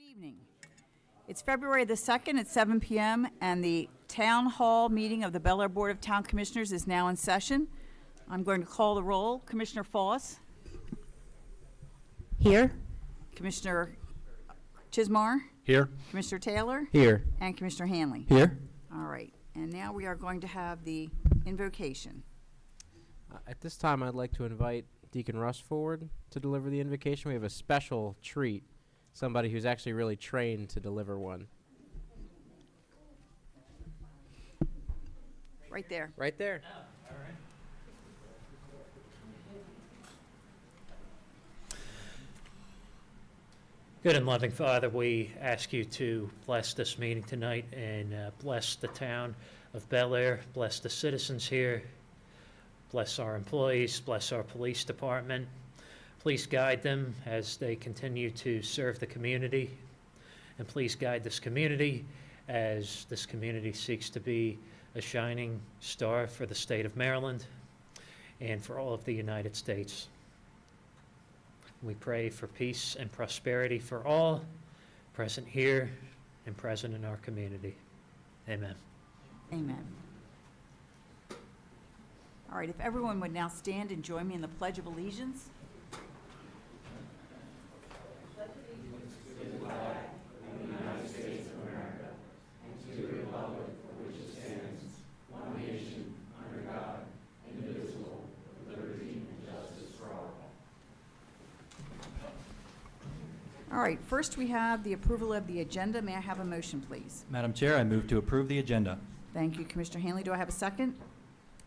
Evening. It's February the 2nd at 7 p.m. and the Town Hall meeting of the Bel Air Board of Town Commissioners is now in session. I'm going to call the roll. Commissioner Foss. Here. Commissioner Chismar. Here. Commissioner Taylor. Here. And Commissioner Hanley. Here. All right. And now we are going to have the invocation. At this time, I'd like to invite Deacon Russ forward to deliver the invocation. We have a special treat, somebody who's actually really trained to deliver one. Right there. Right there. Good and loving Father, we ask you to bless this meeting tonight and bless the town of Bel Air, bless the citizens here, bless our employees, bless our police department. Please guide them as they continue to serve the community, and please guide this community as this community seeks to be a shining star for the state of Maryland and for all of the United States. We pray for peace and prosperity for all, present here and present in our community. Amen. Amen. All right, if everyone would now stand and join me in the Pledge of Allegiance. All right, first we have the approval of the agenda. May I have a motion, please? Madam Chair, I move to approve the agenda. Thank you, Commissioner Hanley. Do I have a second?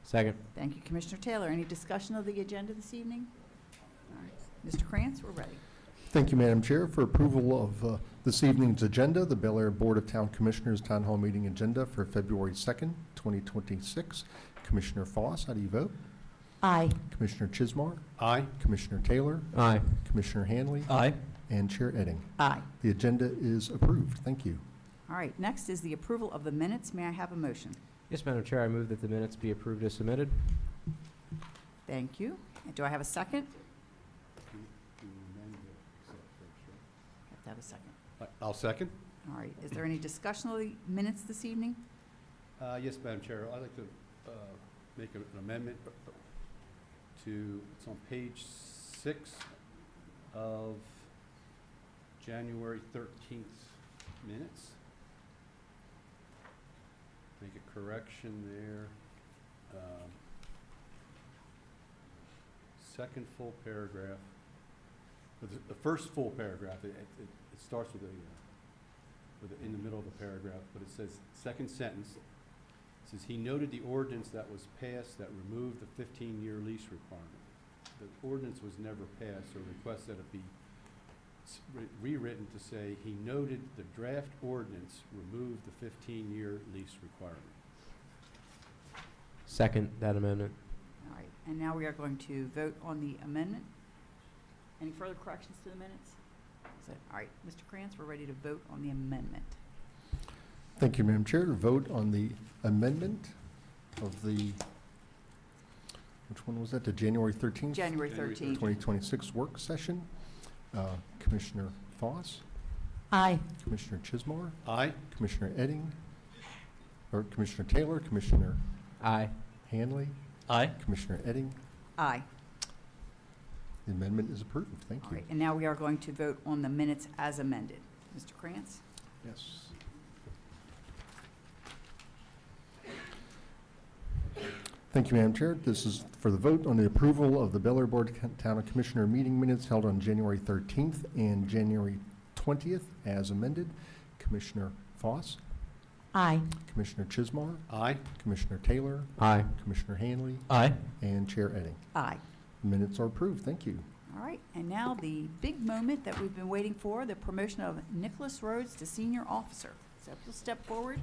Second. Thank you, Commissioner Taylor. Any discussion of the agenda this evening? All right, Mr. Krantz, we're ready. Thank you, Madam Chair. For approval of this evening's agenda, the Bel Air Board of Town Commissioners Town Hall Meeting Agenda for February 2nd, 2026. Commissioner Foss, how do you vote? Aye. Commissioner Chismar? Aye. Commissioner Taylor? Aye. Commissioner Hanley? Aye. And Chair Edding. Aye. The agenda is approved. Thank you. All right, next is the approval of the minutes. May I have a motion? Yes, Madam Chair, I move that the minutes be approved as submitted. Thank you. And do I have a second? Have to have a second. I'll second. All right, is there any discussion of the minutes this evening? Yes, Madam Chair, I'd like to make an amendment to, it's on page 6 of January 13th minutes. Make a correction there. Second full paragraph. The first full paragraph, it starts with in the middle of the paragraph, but it says, second sentence, it says, he noted the ordinance that was passed that removed the 15-year lease requirement. The ordinance was never passed, so request that it be rewritten to say, he noted the draft ordinance removed the 15-year lease requirement. Second that amendment. All right, and now we are going to vote on the amendment. Any further corrections to the minutes? All right, Mr. Krantz, we're ready to vote on the amendment. Thank you, Madam Chair. To vote on the amendment of the, which one was that? The January 13th? January 13th. 2026 work session. Commissioner Foss? Aye. Commissioner Chismar? Aye. Commissioner Edding? Or Commissioner Taylor? Commissioner Aye. Hanley? Aye. Commissioner Edding? Aye. The amendment is approved. Thank All you. right, and now we are going to vote on the minutes as amended. Mr. Krantz? Yes. Thank you, Madam Chair. This is for the vote on the approval of the Bel Air Board of Town Commissioner meeting minutes held on January 13th and January 20th as amended. Commissioner Foss? Aye. Commissioner Chismar? Aye. Commissioner Taylor? Aye. Commissioner Hanley? Aye. And Chair Edding. Aye. Minutes are approved. Thank you. All right, and now the big moment that we've been waiting for, the promotion of Nicholas Rhodes to senior officer. So if you'll step forward.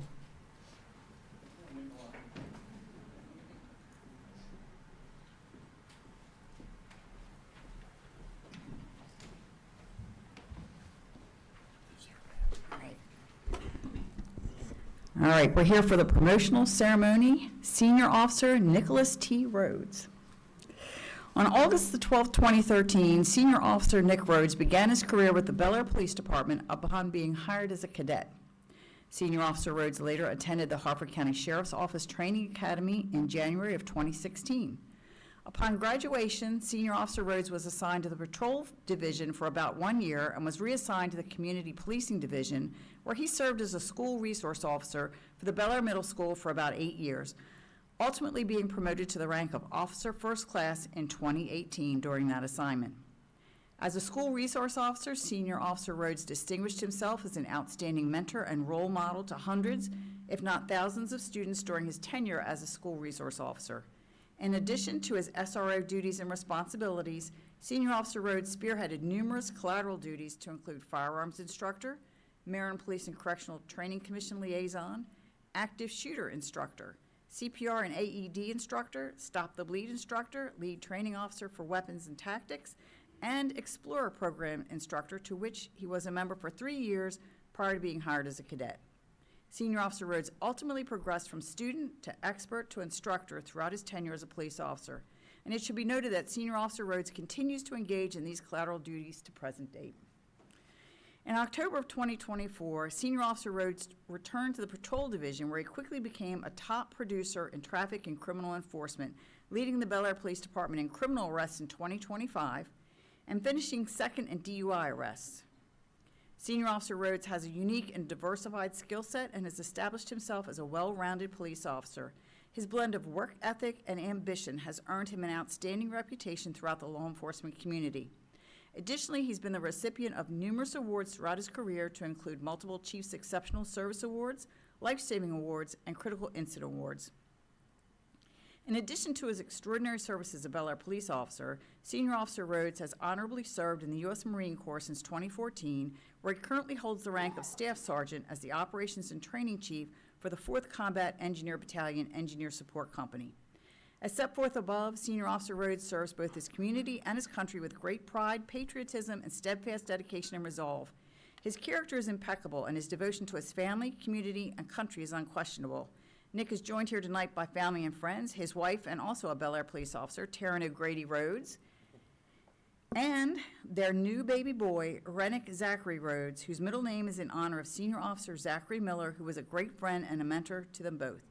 All right, we're here for the promotional ceremony, Senior Officer Nicholas T. Rhodes. On August the 12th, 2013, Senior Officer Nick Rhodes began his career with the Bel Air Police Department upon being hired as a cadet. Senior Officer Rhodes later attended the Harford County Sheriff's Office Training Academy in January of 2016. Upon graduation, Senior Officer Rhodes was assigned to the Patrol Division for about 1 year and was reassigned to the Community Policing Division, where he served as a school resource officer for the Bel Air Middle School for about 8 years, ultimately being promoted to the rank of Officer First Class in 2018 during that assignment. As a school resource officer, Senior Officer Rhodes distinguished himself as an outstanding mentor and role model to hundreds, if not thousands, of students during his tenure as a school resource officer. In addition to his SRO duties and responsibilities, Senior Officer Rhodes spearheaded numerous collateral duties to include firearms instructor, Maryland Police and Correctional Training Commission liaison, active shooter instructor, CPR and AED instructor, Stop the Bleed instructor, lead training officer for weapons and tactics, and Explorer program instructor, to which he was a member for 3 years prior to being hired as a cadet. Senior Officer Rhodes ultimately progressed from student to expert to instructor throughout his tenure as a police officer. And it should be noted that Senior Officer Rhodes continues to engage in these collateral duties to present date. In October of 2024, Senior Officer Rhodes returned to the Patrol Division, where he quickly became a top producer in traffic and criminal enforcement, leading the Bel Air Police Department in criminal arrests in 2025, and finishing second in DUI arrests. Senior Officer Rhodes has a unique and diversified skill set and has established himself as a well-rounded police officer. His blend of work ethic and ambition has earned him an outstanding reputation throughout the law enforcement community. Additionally, he's been the recipient of numerous awards throughout his career, to include multiple Chiefs Exceptional Service Awards, Life-Saving Awards, and Critical Incident Awards. In addition to his extraordinary service as a Bel Air police officer, Senior Officer Rhodes has honorably served in the U.S. Marine Corps since 2014, where he currently holds the rank of Staff Sergeant as the Operations and Training Chief for the 4th Combat Engineer Battalion Engineer Support Company. As set forth above, Senior Officer Rhodes serves both his community and his country with great pride, patriotism, and steadfast dedication and resolve. His character is impeccable, and his devotion to his family, community, and country is unquestionable. Nick is joined here tonight by family and friends, his wife, and also a Bel Air police officer, Taryn O'Grady Rhodes, and their new baby boy, Rennick Zachary Rhodes, whose middle name is in honor of Senior Officer Zachary Miller, who was a great friend and a mentor to them both.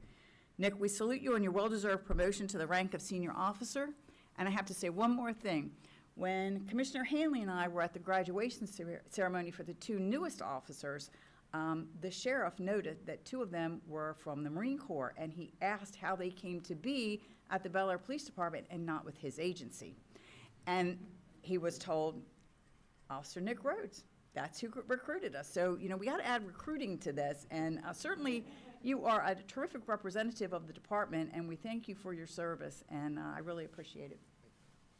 Nick, we salute you on your well-deserved promotion to the rank of senior officer. And I have to say one more thing. When Commissioner Hanley and I were at the graduation ceremony for the 2 newest officers, the sheriff noted that 2 of them were from the Marine Corps, and he asked how they came to be at the Bel Air Police Department and not with his agency. And he was told, Officer Nick Rhodes, that's who recruited us. So, we got to add recruiting to this, and certainly you are a terrific representative of the department, and we thank you for your service, and I really appreciate it.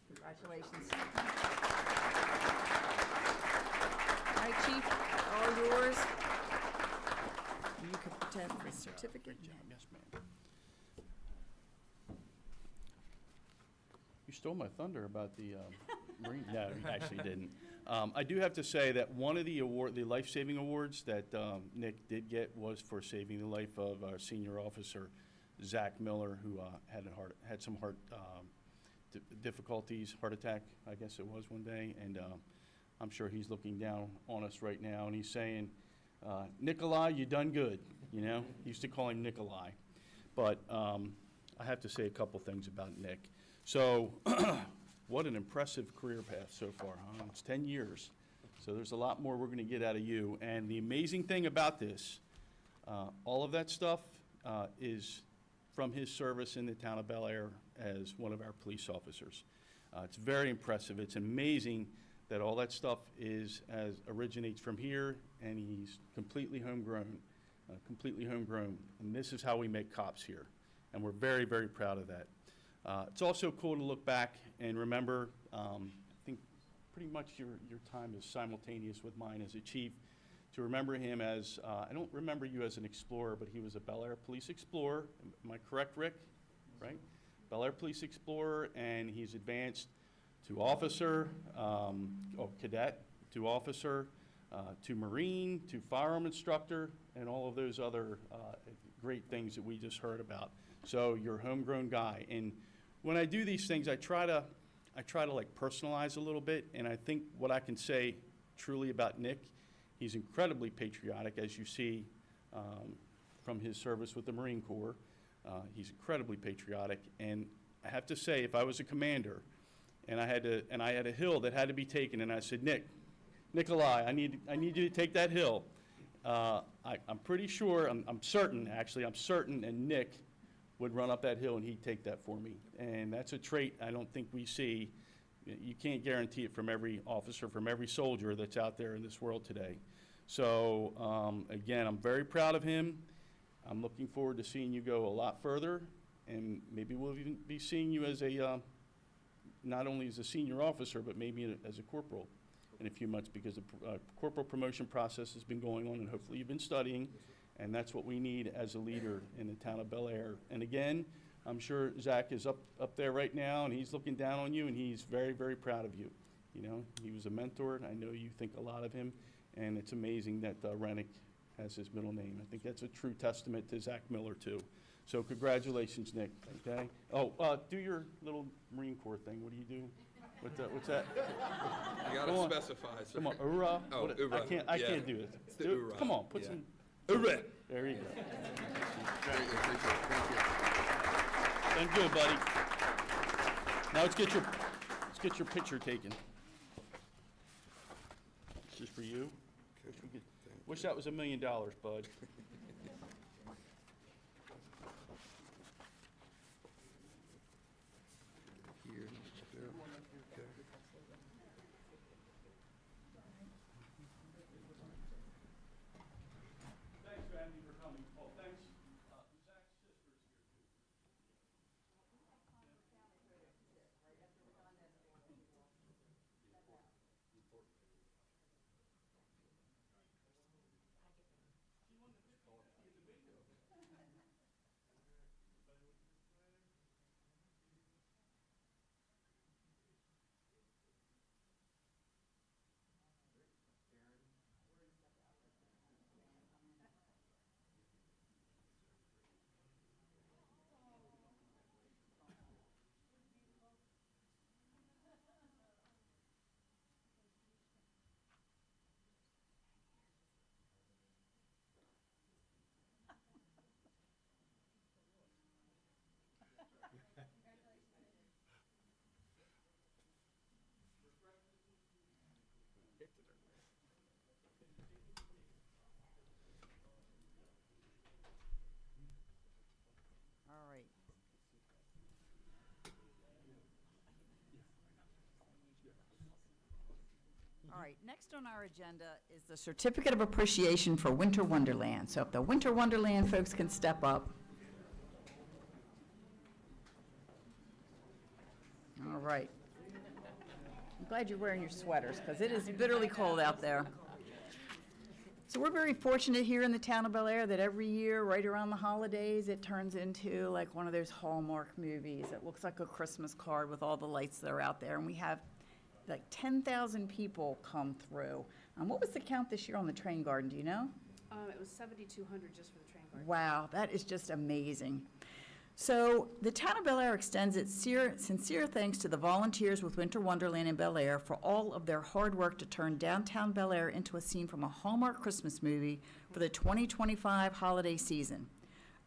Congratulations. All right, Chief, all yours. You can pretend for a certificate. Yes, ma'am. You stole my thunder about the Marine. No, you actually didn't. I do have to say that one of the life-saving awards that Nick did get was for saving the life of our senior officer, Zach Miller, who had some heart difficulties, heart attack, I guess it was one day, and I'm sure he's looking down on us right now, and he's saying, Nikolai, you done good, He used to call him Nikolai. But I have to say a couple things about Nick. So, what an impressive career path so far, huh? It's 10 years. So there's a lot more we're going to get out of you. And the amazing thing about this, all of that stuff is from his service in the town of Bel Air as one of our police officers. It's very impressive. It's amazing that all that stuff originates from here, and he's completely homegrown, And this is how we make cops here. And we're very, very proud of that. It's also cool to look back and remember, I think pretty much your time is simultaneous with mine as a chief, to remember him as, I don't remember you as an explorer, but he was a Bel Air Police Explorer. Am I correct, Rick? Right? Bel Air Police Explorer, and he's advanced to officer, cadet, to officer, to Marine, to firearm instructor, and all of those other great things that we just heard about. So you're a homegrown guy. And when I do these things, I try to I try to like personalize a little bit, and I think what I can say truly about Nick, he's incredibly patriotic, as you see from his service with the Marine Corps. He's incredibly patriotic, and I have to say, if I was a commander and I had a hill that had to be taken, and I said, Nikolai, I need you to take that hill. I'm pretty sure, I'm certain, and Nick would run up that hill and he'd take that for me. And that's a trait I don't think we see. You can't guarantee it from every officer, from every soldier that's out there in this world today. So, again, I'm very proud of him. I'm looking forward to seeing you go a lot further, and maybe we'll even be seeing you as not only as a senior officer, but maybe as a corporal in a few months, because the corporal promotion process has been going on, and hopefully you've been studying, and that's what we need as a leader in the town of Bel Air. And again, I'm sure Zach is up there right now, and he's looking down on you, and he's very, very proud of you. You know, he was a mentor, and I know you think a lot of him, and it's amazing that Rennick has his middle name. I think that's a true testament to Zach Miller, too. So congratulations, Nick, okay? Oh, do your little Marine Corps thing. What do you do? What's that? You gotta Come on. specify, sir. Come on, hoorah. Oh, What- hoorah, I yeah. can't do it. It's the Do it. hoorah, Come on, put yeah. some, Hoorah! there you go. Thank you, thank you. Done good, buddy. Now let's get your picture taken. This is for you. Okay, thank you. Wish that was $1 million, bud. Here, there, okay. Thanks, Randy, for coming. Oh, thanks. Zach's sister's here, too. All right. All right, next on our agenda is the Certificate of Appreciation for Winter Wonderland. So if the Winter Wonderland folks can step up. All right. I'm glad you're wearing your sweaters, because it is bitterly cold out there. So we're very fortunate here in the town of Bel Air that every year, right around the holidays, it turns into like one of those Hallmark movies. It looks like a Christmas card with all the lights that are out there. And we have like 10,000 people come through. What was the count this year on the Train Garden, do you know? It was 7,200 just for the train garden. Wow, that is just amazing. So the town of Bel Air extends its sincere thanks to the volunteers with Winter Wonderland in Bel Air for all of their hard work to turn downtown Bel Air into a scene from a Hallmark Christmas movie for the 2025 holiday season.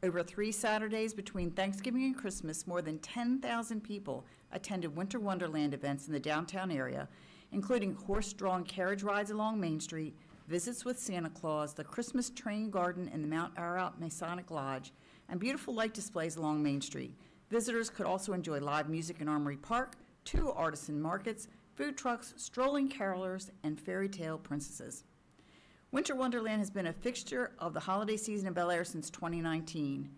Over 3 Saturdays between Thanksgiving and Christmas, more than 10,000 people attended Winter Wonderland events in the downtown area, including horse-drawn carriage rides along Main Street, visits with Santa Claus, the Christmas Train Garden in the Mount Ararat Masonic Lodge, and beautiful light displays along Main Street. Visitors could also enjoy live music in Armory Park, 2 artisan markets, food trucks, strolling carolers, and fairy tale princesses. Winter Wonderland has been a fixture of the holiday season in Bel Air since 2019.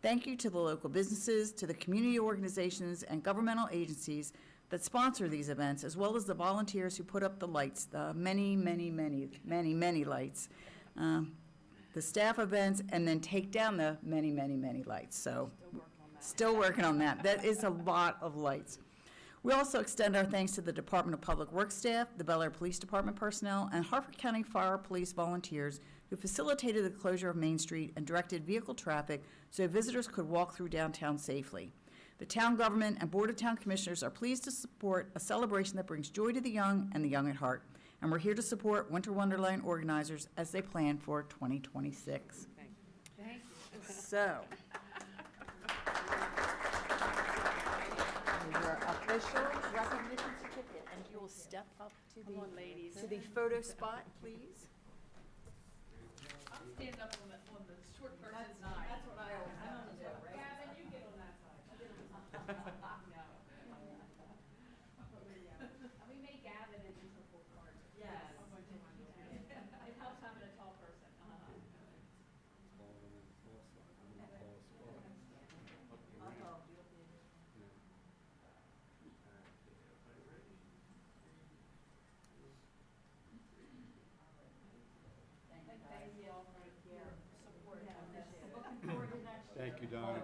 Thank you to the local businesses, to the community organizations and governmental agencies that sponsor these events, as well as the volunteers who put up the lights, the many, many, many, many, many lights, the staff events, and then take down the many, many, many lights. So, still working on that. That is a lot of lights. We also extend our thanks to the Department of Public Works staff, the Bel Air Police Department personnel, and Harford County Fire Police volunteers who facilitated the closure of Main Street and directed vehicle traffic so visitors could walk through downtown safely. The town government and Board of Town Commissioners are pleased to support a celebration that brings joy to the young and the young at heart. And we're here to support Winter Wonderland organizers as they plan for 2026. Thank you. So. Your official recognition certificate, and if you will step up to Come on, ladies. the photo spot, please. I'll stand up on the short person's side. That's what I always have to do, right? Gavin, you get on that side. I'll get on the top. No. And we made Gavin an integral part. Yes. It helps having a tall person. Thank you all for your support on this. Thank you, Donna.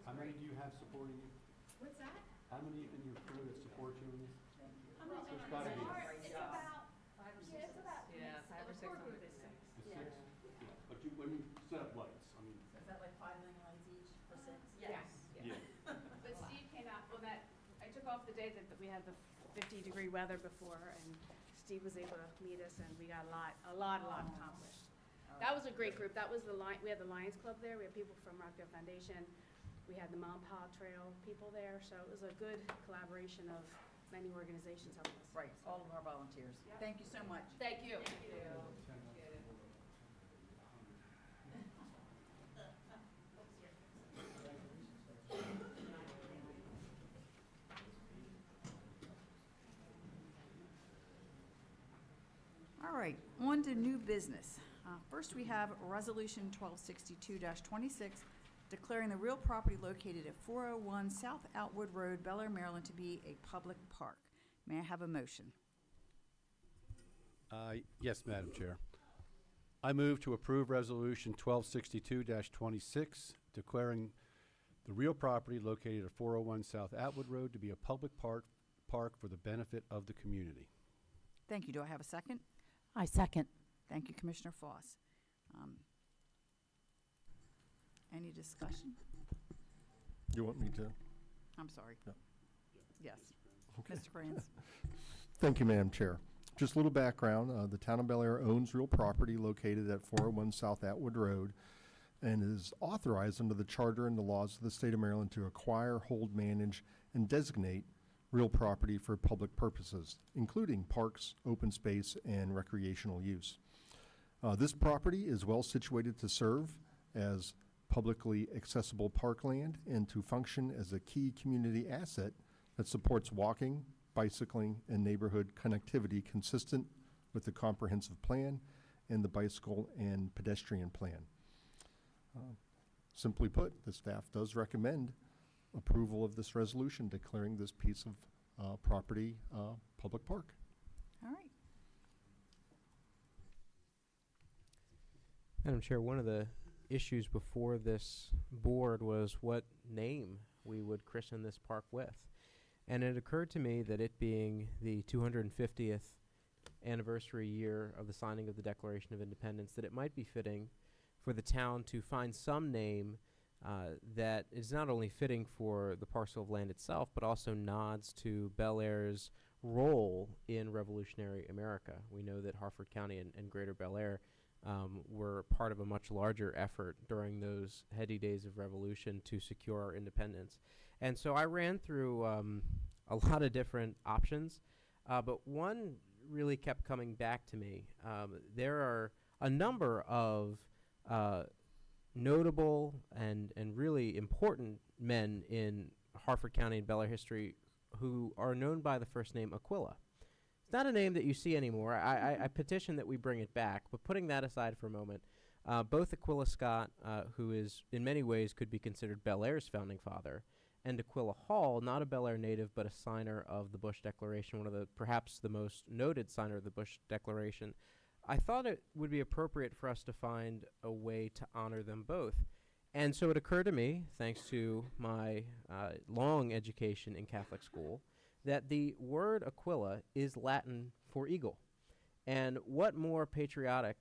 How many do you have supporting you? What's that? How many in your crew that support you in this? There's It's gotta be about, it's about, yeah, 5 or 6 hundred. the six. Yeah. But you, when you set up lights, I mean, Is that like 5 million lights each for 6? Yes. yeah. But Steve came out, well, I took off the day that we had the 50-degree weather before, and Steve was able to meet us, and we got a lot accomplished. That was a great group. That was we had the Lions Club there. We had people from Rockdale Foundation. We had the Mom Pa Trail people there, so it was a good collaboration of many organizations helping us. Right, all of our volunteers. Thank you so much. Thank you. All right, on to new business. First, we have Resolution 1262-26, declaring the real property located at 401 South Outwood Road, Bel Air, Maryland, to be a public park. May I have a motion? Yes, Madam Chair. I move to approve Resolution 1262-26, declaring the real property located at 401 South Atwood Road to be a public park for the benefit of the community. Thank you. Do I have a second? I second. Thank you, Commissioner Foss. Any discussion? You want me to? I'm sorry. No. Yes. Mr. Kranz? Thank you, Madam Chair. Just a little background. The town of Bel Air owns real property located at 401 South Atwood Road and is authorized under the charter and the laws of the state of Maryland to acquire, hold, manage, and designate real property for public purposes, including parks, open space, and recreational use. This property is well situated to serve as publicly accessible parkland and to function as a key community asset that supports walking, bicycling, and neighborhood connectivity consistent with the comprehensive plan and the bicycle and pedestrian plan. Simply put, the staff does recommend approval of this resolution declaring this piece of property public park. All right. Madam Chair, one of the issues before this board was what name we would christen this park with. And it occurred to me that it being the 250th anniversary year of the signing of the Declaration of Independence, that it might be fitting for the town to find some name that is not only fitting for the parcel of land itself, but also nods to Bel Air's role in revolutionary America. We know that Harford County and Greater Bel Air were part of a much larger effort during those heady days of revolution to secure our independence. And so I ran through a lot of different options, but one really kept coming back to me. There are a number of notable and really important men in Harford County and Bel Air history who are known by the first name Aquila. It's not a name that you see anymore. I petition that we bring it back, but putting that aside for a moment, both Aquila Scott, who is in many ways could be considered Bel Air's founding father, and Aquila Hall, not a Bel Air native, but a signer of the Bush Declaration, one of the perhaps the most noted signer of the Bush Declaration, I thought it would be appropriate for us to find a way to honor them both. And so it occurred to me, thanks to my long education in Catholic school, that the word Aquila is Latin for eagle. And what more patriotic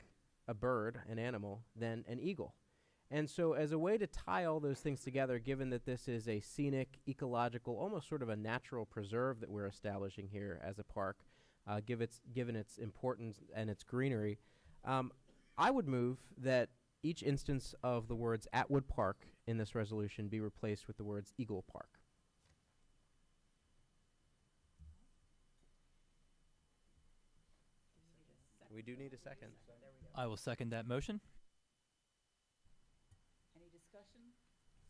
a bird, an animal, than an eagle? And so as a way to tie all those things together, given that this is a scenic, ecological, almost sort of a natural preserve that we're establishing here as a park, given its importance and its greenery, I would move that each instance of the words Atwood Park in this resolution be replaced with the words Eagle Park. We do need a second. I will second that motion. Any discussion?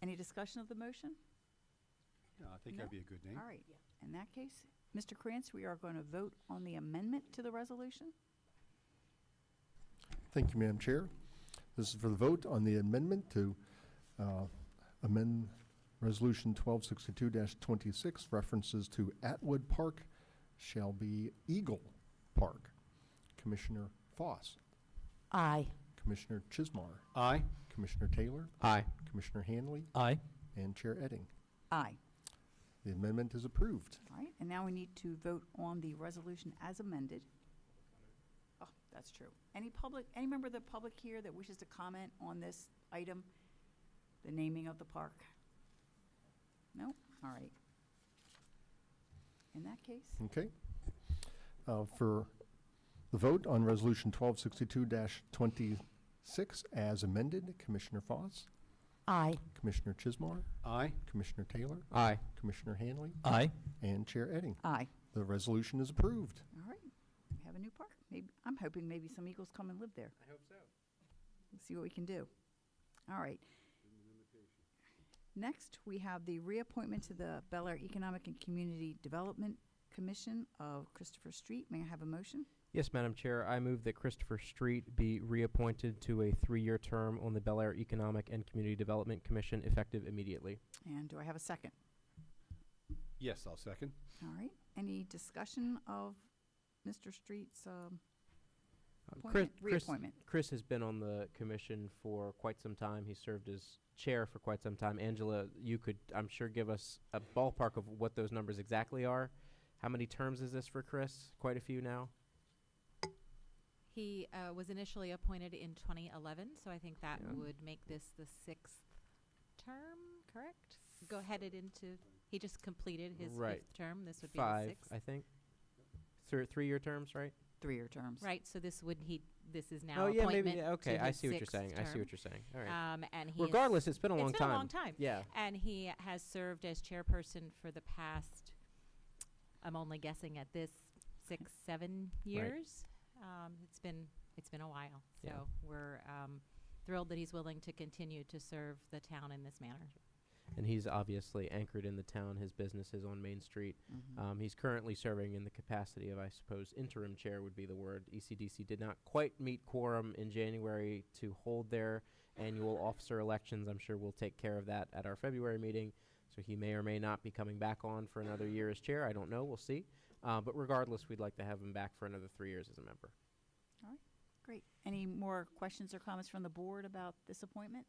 Any discussion of the motion? Yeah, I think No? that'd be a good name. All right. In that case, Mr. Krantz, we are going to vote on the amendment to the resolution. Thank you, Madam Chair. This is for the vote on the amendment to amend Resolution 1262-26, references to Atwood Park shall be Eagle Park. Commissioner Foss, Aye. Commissioner Chismar, Aye. Commissioner Taylor, Aye. Commissioner Hanley, Aye. and Chair Edding. Aye. The amendment is approved. All right, and now we need to vote on the resolution as amended. Oh, that's true. Any member of the public here that wishes to comment on this item, the naming of the park? No? All right. In that case, Okay. For the vote on Resolution 1262-26 as amended, Commissioner Foss, Aye. Commissioner Chismar, Aye. Commissioner Taylor, Aye. Commissioner Hanley, Aye. and Chair Edding. aye. The resolution is approved. All right, we have a new park. Maybe, I'm hoping maybe some eagles come and live there. I hope so. We'll see what we can do. All right. Next, we have the reappointment to the Bel Air Economic and Community Development Commission of Christopher Street. May I have a motion? Yes, Madam Chair, I move that Christopher Street be reappointed to a 3-year term on the Bel Air Economic and Community Development Commission effective immediately. And do I have a second? Yes, I'll second. All right. Any discussion of Mr. Street's reappointment? Chris has been on the commission for quite some time. He served as chair for quite some time. Angela, you could, I'm sure, give us a ballpark of what those numbers exactly are. How many terms is this for Chris? Quite a few now. He was initially appointed in 2011, so I think that Yeah. would make this the 6th term, correct? Go headed into, he just completed his Right. 5th term. This would be Five, the 6th. I think. 3-year terms, right? 3-year terms. Right, so this is now Oh, yeah, appointment maybe. Yeah, okay, to I his see what you're 6th saying. I see term. what you're saying. All right. And he Regardless, it's been a long it's time. been a long time. Yeah. And he has served as chairperson for the past, I'm only guessing at this, 6-7 years. It's been a while. So Yeah. we're thrilled that he's willing to continue to serve the town in this manner. And he's obviously anchored in the town. His business is on Main Street. Mhm. He's currently serving in the capacity of, I suppose, interim chair would be the word. ECDC did not quite meet quorum in January to hold their annual officer elections. I'm sure we'll take care of that at our February meeting. So he may or may not be coming back on for another year as chair. I don't know. We'll see. But regardless, we'd like to have him back for another 3 years as a member. Great. Any more questions or comments from the board about this appointment?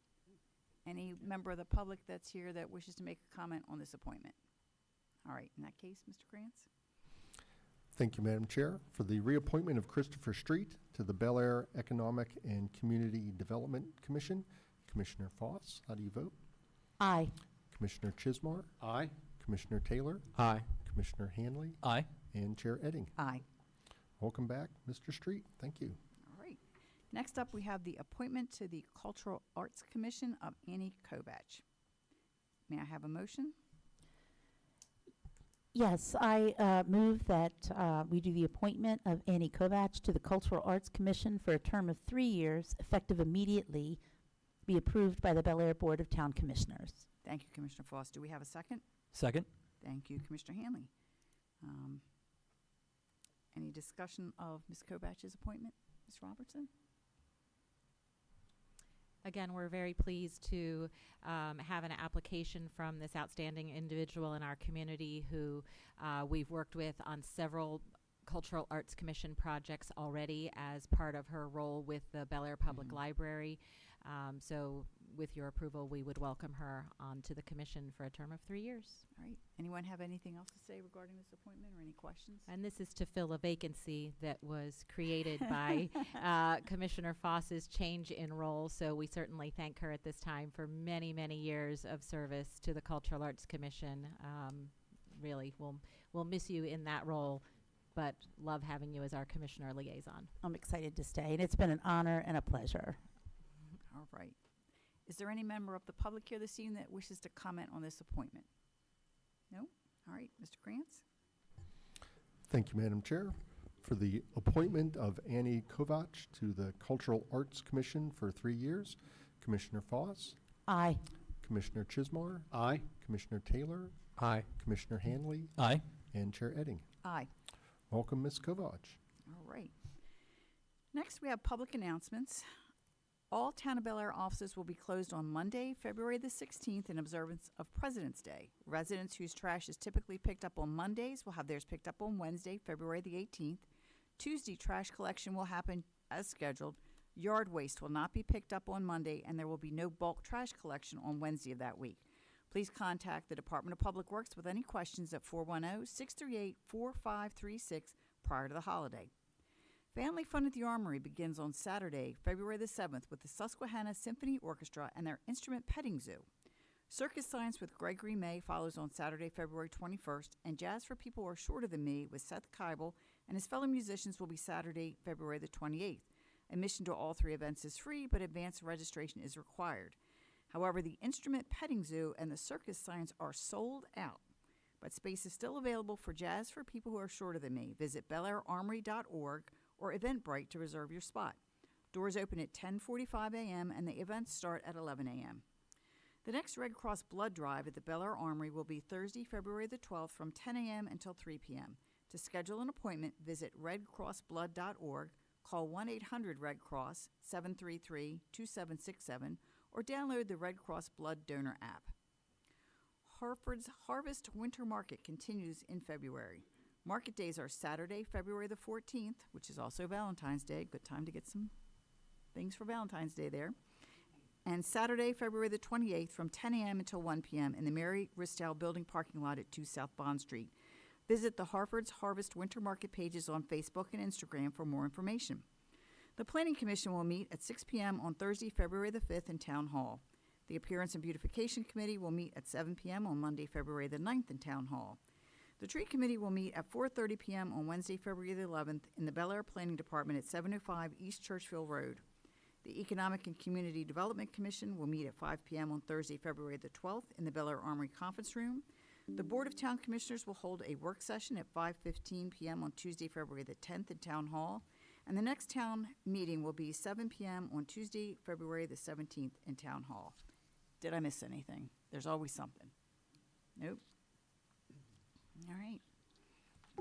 Any member of the public that's here that wishes to make a comment on this appointment? All right, in that case, Mr. Krantz? Thank you, Madam Chair. For the reappointment of Christopher Street to the Bel Air Economic and Community Development Commission, Commissioner Foss, how do you vote? Aye. Commissioner Chismar, Aye. Commissioner Taylor, Aye. Commissioner Hanley, Aye. and Chair Edding. Aye. Welcome back, Mr. Street. Thank you. All right. Next up, we have the appointment to the Cultural Arts Commission of Annie Kovach. May I have a motion? Yes, I move that we do the appointment of Annie Kovach to the Cultural Arts Commission for a term of 3 years, effective immediately, be approved by the Bel Air Board of Town Commissioners. Thank you, Commissioner Foss. Do we have a second? Second. Thank you, Commissioner Hanley. Any discussion of Ms. Kovach's appointment? Ms. Robertson? Again, we're very pleased to have an application from this outstanding individual in our community who we've worked with on several Cultural Arts Commission projects already as part of her role with the Bel Air Public Library. So with your approval, we would welcome her onto the commission for a term of 3 years. All right. Anyone have anything else to say regarding this appointment or any questions? And this is to fill a vacancy that was created by Commissioner Foss's change in role. So we certainly thank her at this time for many, many years of service to the Cultural Arts Commission. Really, we'll miss you in that role, but love having you as our commissioner liaison. I'm excited to stay, and it's been an honor and a pleasure. All right. Is there any member of the public here this evening that wishes to comment on this appointment? No? All right, Mr. Krantz? Thank you, Madam Chair. For the appointment of Annie Kovac to the Cultural Arts Commission for 3 years, Commissioner Foss, Aye. Commissioner Chismar, Aye. Commissioner Taylor, Aye. Commissioner Hanley, Aye. and Chair Edding. Aye. Welcome, Ms. Kovac. All right. Next, we have public announcements. All Town of Bel Air offices will be closed on Monday, February the 16th in observance of President's Day. Residents whose trash is typically picked up on Mondays will have theirs picked up on Wednesday, February the 18th. Tuesday, trash collection will happen as scheduled. Yard waste will not be picked up on Monday, and there will be no bulk trash collection on Wednesday of that week. Please contact the Department of Public Works with any questions at 410-638-4536 prior to the holiday. Family Fun at the Armory begins on Saturday, February the 7th with the Susquehanna Symphony Orchestra and their instrument petting zoo. Circus Science with Gregory May follows on Saturday, February 21st, and Jazz for People Who Are Shorter Than Me with Seth Keibel and his fellow musicians will be Saturday, February the 28th. Admission to all 3 events is free, but advanced registration is required. However, the instrument petting zoo and the Circus Science are sold out, but space is still available for Jazz for People Who Are Shorter Than Me. Visit belairarmory.org or Eventbrite to reserve your spot. Doors open at 10:45 a.m. and the events start at 11 a.m. The next Red Cross Blood Drive at the Bel Air Armory will be Thursday, February the 12th from 10 a.m. until 3 p.m. To schedule an appointment, visit redcrossblood.org, call 1-800-RED-CROSS 733-2767, or download the Red Cross Blood Donor app. Hartford's Harvest Winter Market continues in February. Market days are Saturday, February the 14th, which is also Valentine's Day. Good time to get some things for Valentine's Day there. And Saturday, February the 28th from 10 a.m. until 1 p.m. in the Mary Ristow Building parking lot at 2 South Bond Street. Visit the Hartford's Harvest Winter Market pages on Facebook and Instagram for more information. The Planning Commission will meet at 6 p.m. on Thursday, February the 5th in Town Hall. The Appearance and Beautification Committee will meet at 7 p.m. on Monday, February the 9th in Town Hall. The Tree Committee will meet at 4:30 p.m. on Wednesday, February the 11th in the Bel Air Planning Department at 705 East Churchville Road. The Economic and Community Development Commission will meet at 5 p.m. on Thursday, February the 12th in the Bel Air Armory Conference Room. The Board of Town Commissioners will hold a work session at 5:15 p.m. on Tuesday, February the 10th in Town Hall. And the next town meeting will be 7 p.m. on Tuesday, February the 17th in Town Hall. Did I miss anything? There's always something. Nope. All right.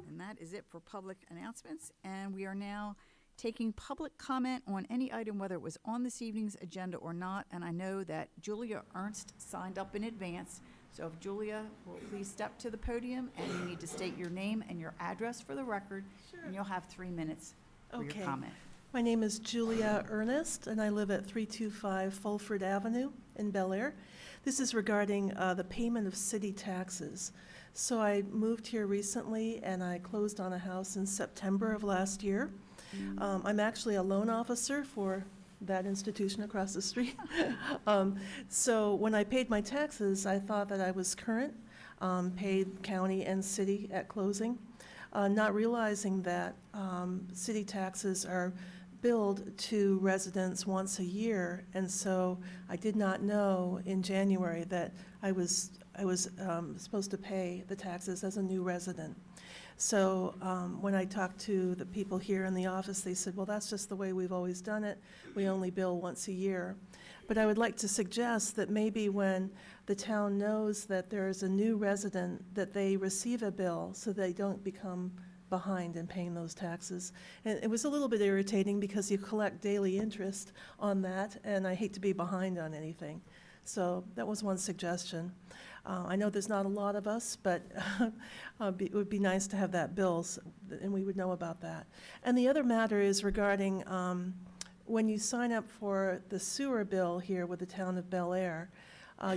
And that is it for public announcements. And we are now taking public comment on any item, whether it was on this evening's agenda or not. And I know that Julia Ernst signed up in advance. So if Julia will please step to the podium, and you need to state your name and your address for the record. Sure. And you'll have 3 minutes for Okay. your comment. My name is Julia Ernest, and I live at 325 Fulford Avenue in Bel Air. This is regarding the payment of city taxes. So I moved here recently, and I closed on a house in September of last year. I'm actually a loan officer for that institution across the street. So when I paid my taxes, I thought that I was current, paid county and city at closing, not realizing that city taxes are billed to residents once a year, and so I did not know in January that I was supposed to pay the taxes as a new resident. So when I talked to the people here in the office, they said, well, that's just the way we've always done it. We only bill once a year. But I would like to suggest that maybe when the town knows that there is a new resident, that they receive a bill so they don't become behind in paying those taxes. And it was a little bit irritating because you collect daily interest on that, and I hate to be behind on anything. So that was one suggestion. I know there's not a lot of us, but it would be nice to have that bill, and we would know about that. And the other matter is regarding when you sign up for the sewer bill here with the town of Bel Air,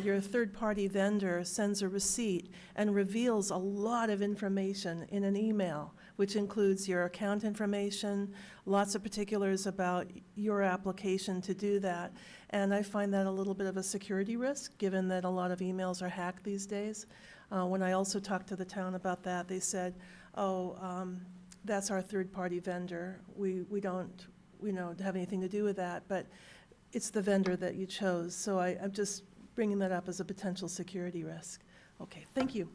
your third-party vendor sends a receipt and reveals a lot of information in an email, which includes your account information, lots of particulars about your application to do that. And I find that a little bit of a security risk, given that a lot of emails are hacked these days. When I also talked to the town about that, they said, that's our third-party vendor. We don't, have anything to do with that, but it's the vendor that you chose. So I'm just bringing that up as a potential security risk. Okay, thank you.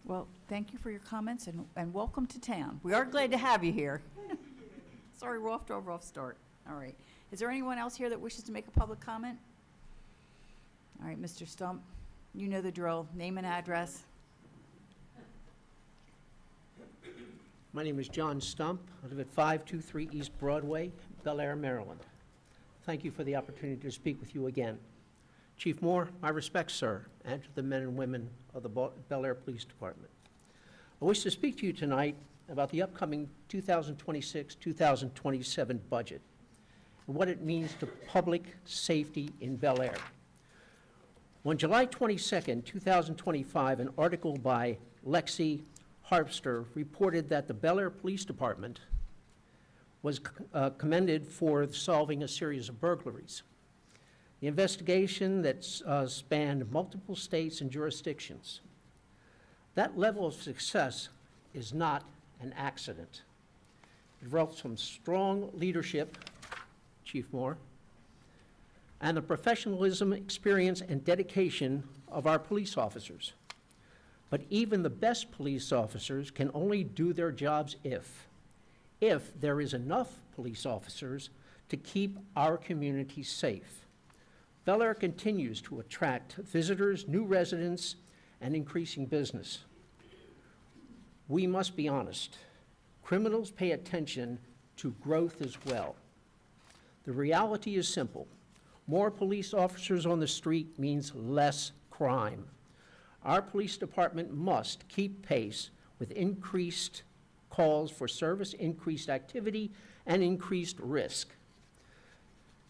Well, thank you for your comments, and welcome to town. We are glad to have you here. Sorry, we're off to a rough start. All right. Is there anyone else here that wishes to make a public comment? All right, Mr. Stump, you know the drill. Name and address. My name is John Stump. I live at 523 East Broadway, Bel Air, Maryland. Thank you for the opportunity to speak with you again. Chief Moore, my respects, sir, and to the men and women of the Bel Air Police Department. I wish to speak to you tonight about the upcoming 2026-2027 budget and what it means to public safety in Bel Air. On July 22nd, 2025, an article by Lexi Harpster reported that the Bel Air Police Department was commended for solving a series of burglaries. The investigation that spanned multiple states and jurisdictions. That level of success is not an accident. It results from strong leadership, Chief Moore, and the professionalism, experience, and dedication of our police officers. But even the best police officers can only do their jobs if there is enough police officers to keep our community safe. Bel Air continues to attract visitors, new residents, and increasing business. We must be honest. Criminals pay attention to growth as well. The reality is simple. More police officers on the street means less crime. Our police department must keep pace with increased calls for service, increased activity, and increased risk.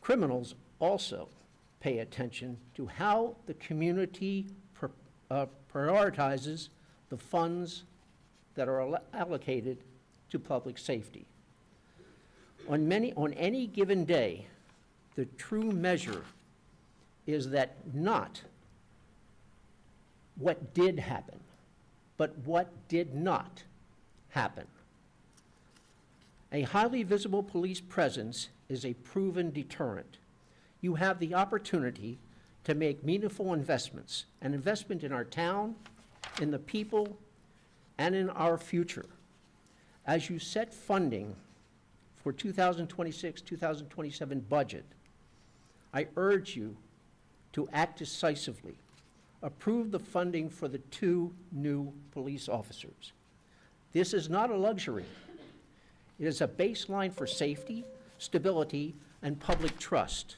Criminals also pay attention to how the community prioritizes the funds that are allocated to public safety. On any given day, the true measure is that not what did happen, but what did not happen. A highly visible police presence is a proven deterrent. You have the opportunity to make meaningful investments, an investment in our town, in the people, and in our future. As you set funding for 2026-2027 budget, I urge you to act decisively. Approve the funding for the 2 new police officers. This is not a luxury. It is a baseline for safety, stability, and public trust.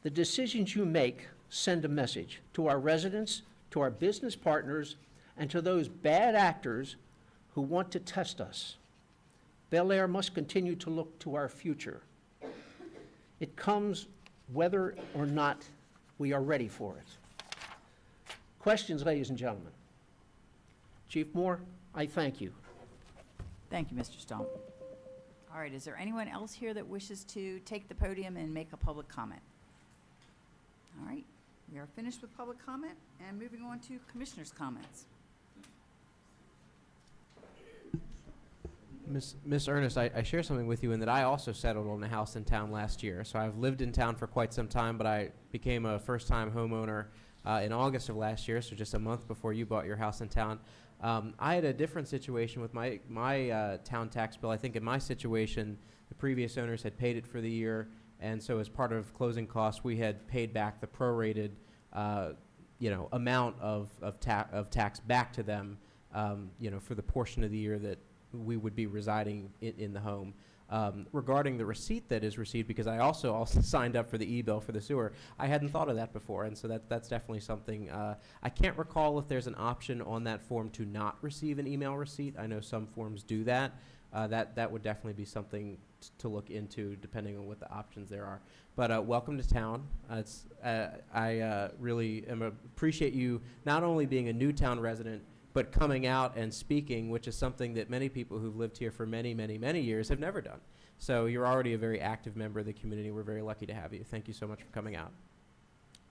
The decisions you make send a message to our residents, to our business partners, and to those bad actors who want to test us. Bel Air must continue to look to our future. It comes whether or not we are ready for it. Questions, ladies and gentlemen? Chief Moore, I thank you. Thank you, Mr. Stump. All right, is there anyone else here that wishes to take the podium and make a public comment? All right, we are finished with public comment and moving on to commissioners' comments. Miss Ernest, I share something with you in that I also settled on a house in town last year. So I've lived in town for quite some time, but I became a first-time homeowner in August of last year, so just a month before you bought your house in town. I had a different situation with my town tax bill. I think in my situation, the previous owners had paid it for the year, and so as part of closing costs, we had paid back the prorated, amount of tax back to them, for the portion of the year that we would be residing in the home. Regarding the receipt that is received, because I also signed up for the e-bill for the sewer, I hadn't thought of that before, and so that's definitely something. I can't recall if there's an option on that form to not receive an email receipt. I know some forms do that. That would definitely be something to look into, depending on what the options there are. But welcome to town. I really appreciate you not only being a Newtown resident, but coming out and speaking, which is something that many people who've lived here for many, many, many years have never done. So you're already a very active member of the community. We're very lucky to have you. Thank you so much for coming out.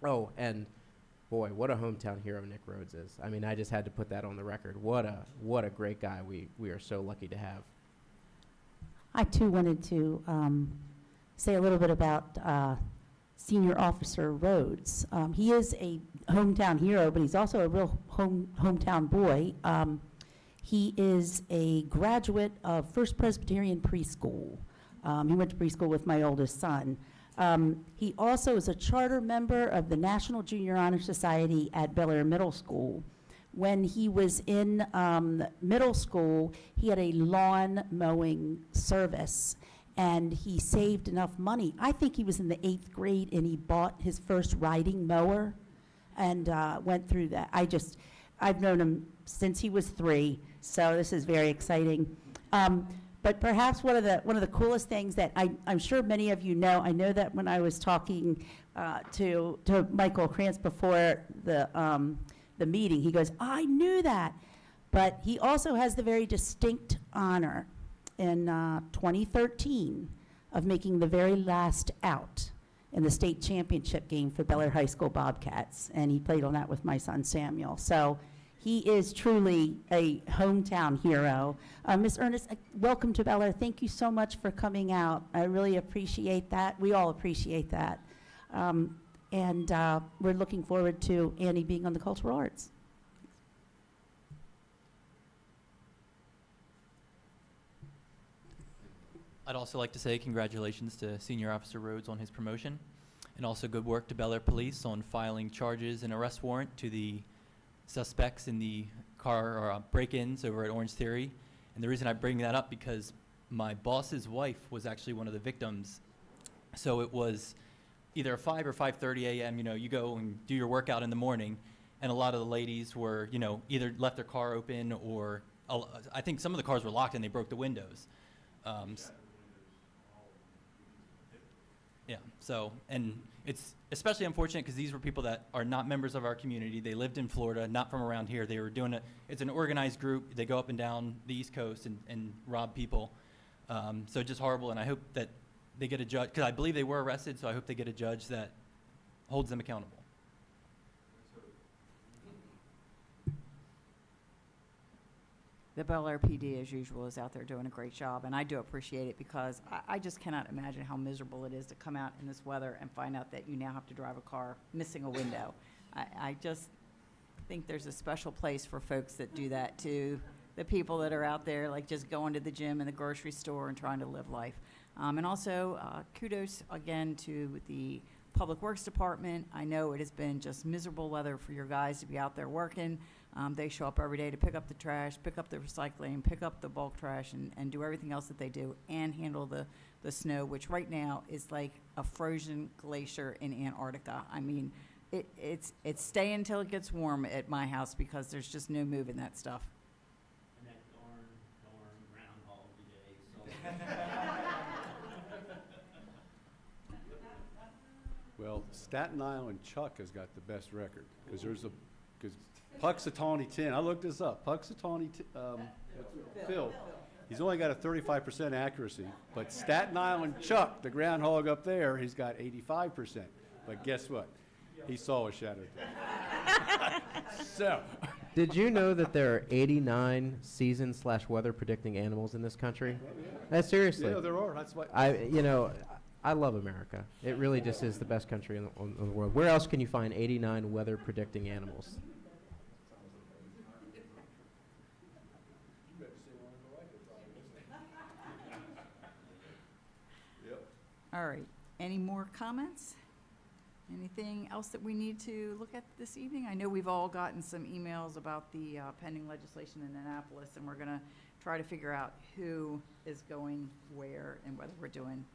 Oh, and boy, what a hometown hero Nick Rhodes is. I mean, I just had to put that on the record. What a great guy we are so lucky to have. I too wanted to say a little bit about Senior Officer Rhodes. He is a hometown hero, but he's also a real hometown boy. He is a graduate of First Presbyterian Preschool. He went to preschool with my oldest son. He also is a charter member of the National Junior Honor Society at Bel Air Middle School. When he was in middle school, he had a lawn mowing service, and he saved enough money. I think he was in the 8th grade, and he bought his first riding mower and went through that. I've known him since he was 3, so this is very exciting. But perhaps one of the coolest things that I'm sure many of you know, I know that when I was talking to Michael Krantz before the meeting, he goes, I knew that. But he also has the very distinct honor in 2013 of making the very last out in the state championship game for Bel Air High School Bobcats, and he played on that with my son Samuel. So he is truly a hometown hero. Ms. Ernest, welcome to Bel Air. Thank you so much for coming out. I really appreciate that. We all appreciate that. And we're looking forward to Annie being on the Cultural Arts. I'd also like to say congratulations to Senior Officer Rhodes on his promotion, and also good work to Bel Air Police on filing charges and arrest warrant to the suspects in the car or break-ins over at Orange Theory. And the reason I bring that up because my boss's wife was actually one of the victims. So it was either 5 or 5:30 a.m. You go and do your workout in the morning, and a lot of the ladies were, either left their car open or I think some of the cars were locked and they broke the windows. Yeah, so, and it's especially unfortunate because these were people that are not members of our community. They lived in Florida, not from around here. They were doing it. It's an organized group. They go up and down the East Coast and rob people. So just horrible, and I hope that they get a judge, because I believe they were arrested, so I hope they get a judge that holds them accountable. The Bel Air PD, as usual, is out there doing a great job, and I do appreciate it because I just cannot imagine how miserable it is to come out in this weather and find out that you now have to drive a car missing a window. I just think there's a special place for folks that do that, to the people that are out there, like just going to the gym and the grocery store and trying to live life. And also, kudos again to the Public Works Department. I know it has been just miserable weather for your guys to be out there working. They show up every day to pick up the trash, pick up the recycling, pick up the bulk trash, and do everything else that they do, and handle the snow, which right now is like a frozen glacier in Antarctica. I mean, it's staying until it gets warm at my house because there's just no moving that stuff. And that darn groundhog day. Well, Staten Island Chuck has got the best record because Puxatawney 10. I looked this up. Puxatawney Phil. He's only got a 35% accuracy, but Staten Island Chuck, the groundhog up there, he's got 85%. But guess what? He saw a shadow. So. Did you know that there are 89 season/weather predicting animals in this country? Seriously. Yeah, there are. That's why. I love America. It really just is the best country in the world. Where else can you find 89 weather predicting animals? All right. Any more comments? Anything else that we need to look at this evening? I know we've all gotten some emails about the pending legislation in Annapolis, and we're going to try to figure out who is going where and whether we're doing.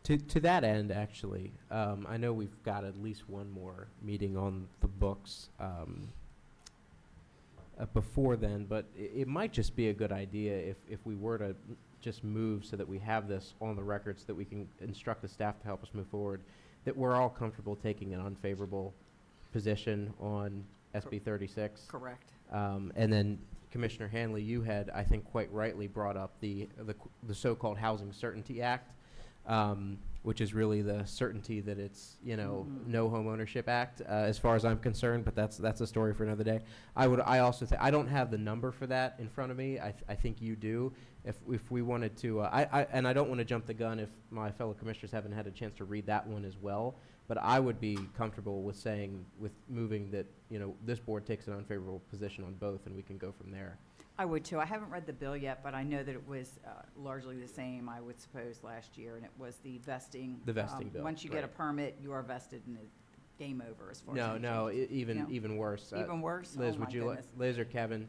To that end, actually, I know we've got at least one more meeting on the books. before then, but it might just be a good idea if we were to just move so that we have this on the record so that we can instruct the staff to help us move forward, that we're all comfortable taking an unfavorable position on SB 36. Correct. And then Commissioner Hanley, you had, I think, quite rightly brought up the so-called Housing Certainty Act, which is really the certainty that it's, no home ownership act, as far as I'm concerned, but that's a story for another day. I also think, I don't have the number for that in front of me. I think you do. If we wanted to, and I don't want to jump the gun if my fellow commissioners haven't had a chance to read that one as well, but I would be comfortable with moving that, this board takes an unfavorable position on both, and we can go from there. I would too. I haven't read the bill yet, but I know that it was largely the same, I would suppose, last year, and it was the vesting. The vesting bill, Once you get a right. permit, you are vested and it's game over as far as. No, any changes. No? even worse. Even worse? Liz, Oh, my would you, goodness. Liz or Kevin,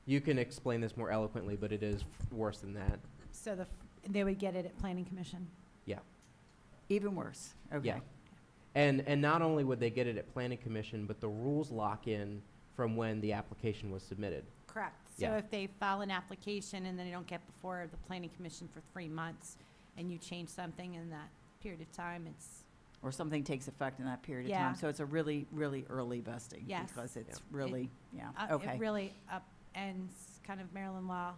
you can explain this more eloquently, but it is worse than that. So they would get it at Planning Commission? Yeah. Even worse? Okay. Yeah. And not only would they get it at Planning Commission, but the rules lock in from when the application was submitted. Correct. So Yeah. if they file an application and then they don't get before the Planning Commission for 3 months, and you change something in that period of time, it's, Or something takes effect in that period of Yeah. time. So it's a really, really early vesting. Yes. Because it's Yeah. really, okay. it really upends kind of Maryland law.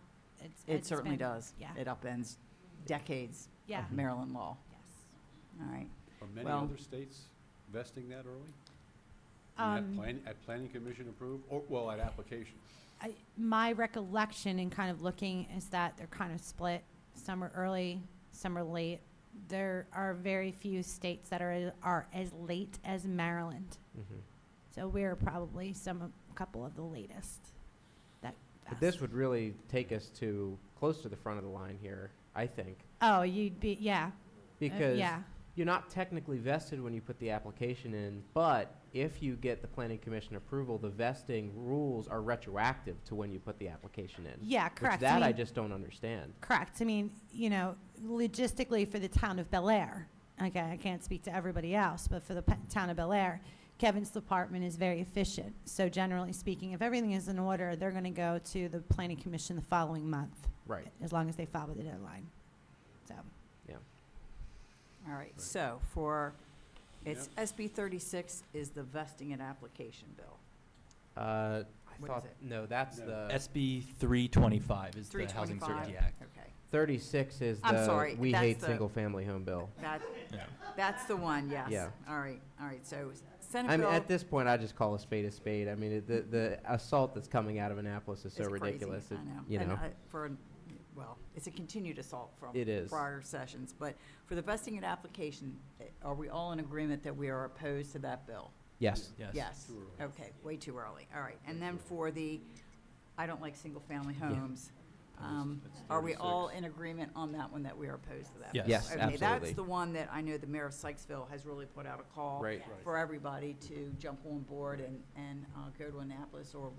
It certainly does. Yeah. It upends decades Yeah. of Maryland law. Yes. All right. Are many Well- other states vesting that early? At planning commission approved, or, at application? My recollection in kind of looking is that they're kind of split. Some are early, some are late. There are very few states that are as late as Maryland. Mm-hmm. So we're probably a couple of the latest. But this would really take us to close to the front of the line here, I think, Oh, you'd be, yeah. because Yeah, you're not technically vested when you put the application in, but if you get the Planning Commission approval, the vesting rules are retroactive to when you put the application in. yeah, correct. Which I mean, just don't understand. correct. I mean, logistically for the town of Bel Air, okay, I can't speak to everybody else, but for the town of Bel Air, Kevin's department is very efficient. So generally speaking, if everything is in order, they're going to go to the Planning Commission the following month, Right. as long as they follow the deadline. So, All right. So it's SB 36 is the vesting and application bill. I What thought, is it? no, that's No. the SB 325 is the Housing 325? Certainty Act. Okay. 36 is I'm sorry, the We that's Hate the- Single-Family Home Bill. Yeah. That's the one, yes. Yeah. All right. So Senate I mean, bill. at this point, I just call a spade a spade. I mean, the assault that's coming out of Annapolis is so It's crazy, ridiculous. I know. You And know, well, it's a continued assault from It is. prior sessions. But for the vesting and application, are we all in agreement that we are opposed to that bill? yes. Yes. Too early. Okay, way too early. All right. And then for the, I don't like single-family homes. That's Are we all 36. in agreement on that one, that we are opposed to that? Yes. bill? Yes, Okay, absolutely. that's the one that I know the mayor of Sykesville has really put out a call Right. for everybody to jump on board and go to Annapolis or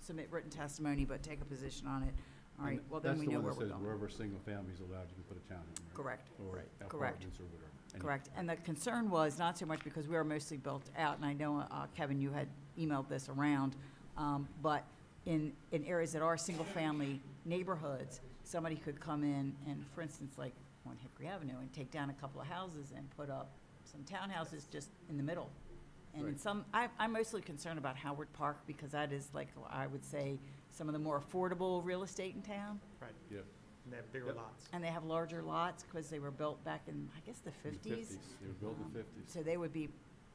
submit written testimony, but take a position on it. All right, And well, then we know where we're That's the one that going. says wherever single family is allowed, you can put a town in there. Correct, Or Correct. apartments or whatever. Any- correct. And the concern was not so much because we are mostly built out, and I know, Kevin, you had emailed this around, but in areas that are single-family neighborhoods, somebody could come in and, for instance, like on Hickory Avenue, and take down a couple of houses and put up some townhouses just in the middle. And in Right. I'm mostly concerned about Howard Park because that is like, I would say, some of the more affordable real estate in town. Yeah. And they have bigger Yep. lots. And they have larger lots because they were built back in, I guess, the In the 50s. They were built in the 50s. So they would be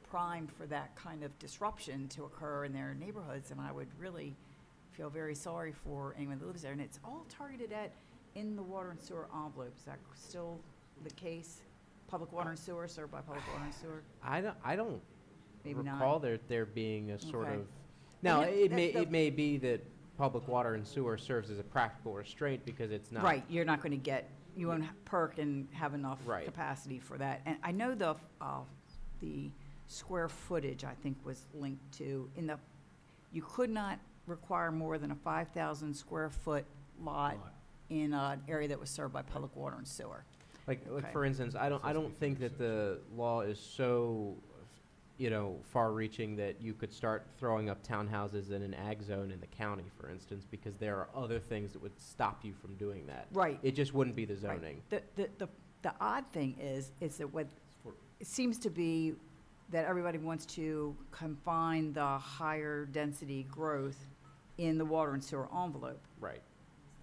primed for that kind of disruption to occur in their neighborhoods, and I would really feel very sorry for anyone that lives there. And it's all targeted at in the water and sewer envelope. Is that still the case? Public water and sewer, served by public water and sewer? I don't Maybe not. recall there being a sort Okay. of. Now, And it may be that public water and sewer serves as a practical restraint because it's not. Right, you're not going to get, you won't perk and have enough Right. capacity for that. And I know the square footage, I think, was linked to, you could not require more than a 5,000 square foot lot in an area that was served by public water and sewer. Like Okay. for instance, I don't think that the law is so far-reaching that you could start throwing up townhouses in an ag zone in the county, for instance, because there are other things that would stop you from doing that. Right. It just wouldn't be the Right. zoning. The odd thing is that what, it seems to be that everybody wants to confine the higher density growth in the water and sewer envelope. Right.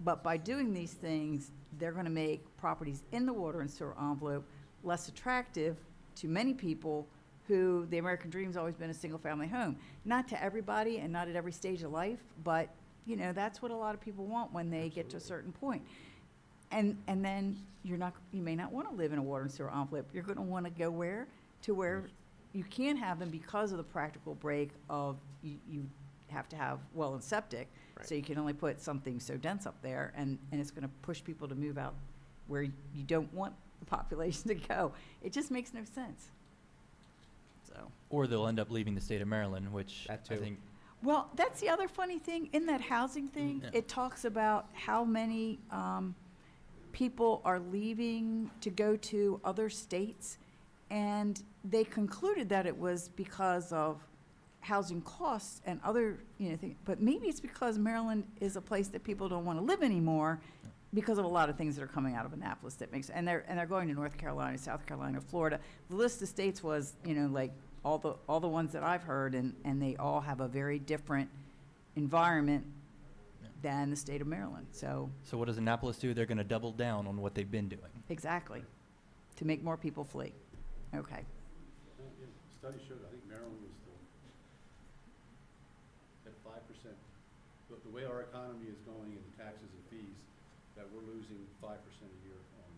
But by doing these things, they're gonna make properties in the water and sewer envelope less attractive to many people who, the American dream's always been a single-family home. Not to everybody and not at every stage of life, but, that's what a lot of people want when they get to a certain point. And then you may not wanna live in a water and sewer envelope. You're gonna wanna go where you can't have them because of the practical break of you have to have well and septic. Right. So you can only put something so dense up there, and it's gonna push people to move out where you don't want the population to go. It just makes no sense. So, Or they'll end up leaving the state of Maryland, which That I too. think, well, that's the other funny thing, in that housing thing, Yeah. it talks about how many, people are leaving to go to other states, and they concluded that it was because of housing costs and other, things, but maybe it's because Maryland is a place that people don't want to live anymore because of a lot of things that are coming out of Annapolis that makes, and they're going to North Carolina, South Carolina, Florida. The list of states was, like all the ones that I've heard, and they all have a very different environment than the state of Maryland. So, so what does Annapolis do? They're going to double down on what they've been doing. exactly, to make more people flee. Okay. Study showed, I think Maryland was at 5%. The way our economy is going in taxes and fees, that we're losing 5% a year on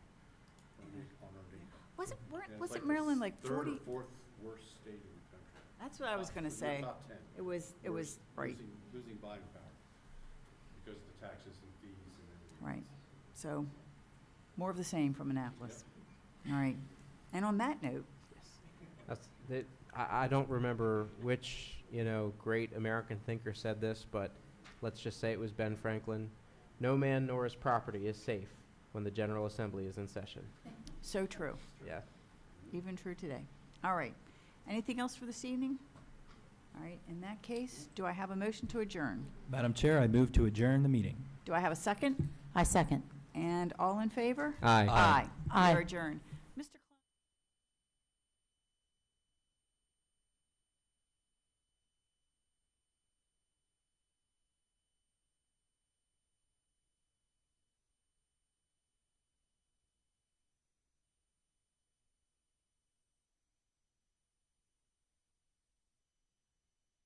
our income. Wasn't And it's wasn't the Maryland like 40? Third or fourth worst state in the country. That's what I was gonna We're say. top 10. It was right. Losing buying power because of the taxes and fees and everything. Right. So, more of the same from Annapolis. All right. And on that note, I don't remember which, great American thinker said this, but let's just say it was Ben Franklin. No man nor his property is safe when the General Assembly is in session. so true. Yeah. Even true today. All right. Anything else for this evening? All right. In that case, do I have a motion to adjourn? Madam Chair, I move to adjourn the meeting. Do I have a second? I second. And all in favor? Aye. Aye. Aye. We're adjourned.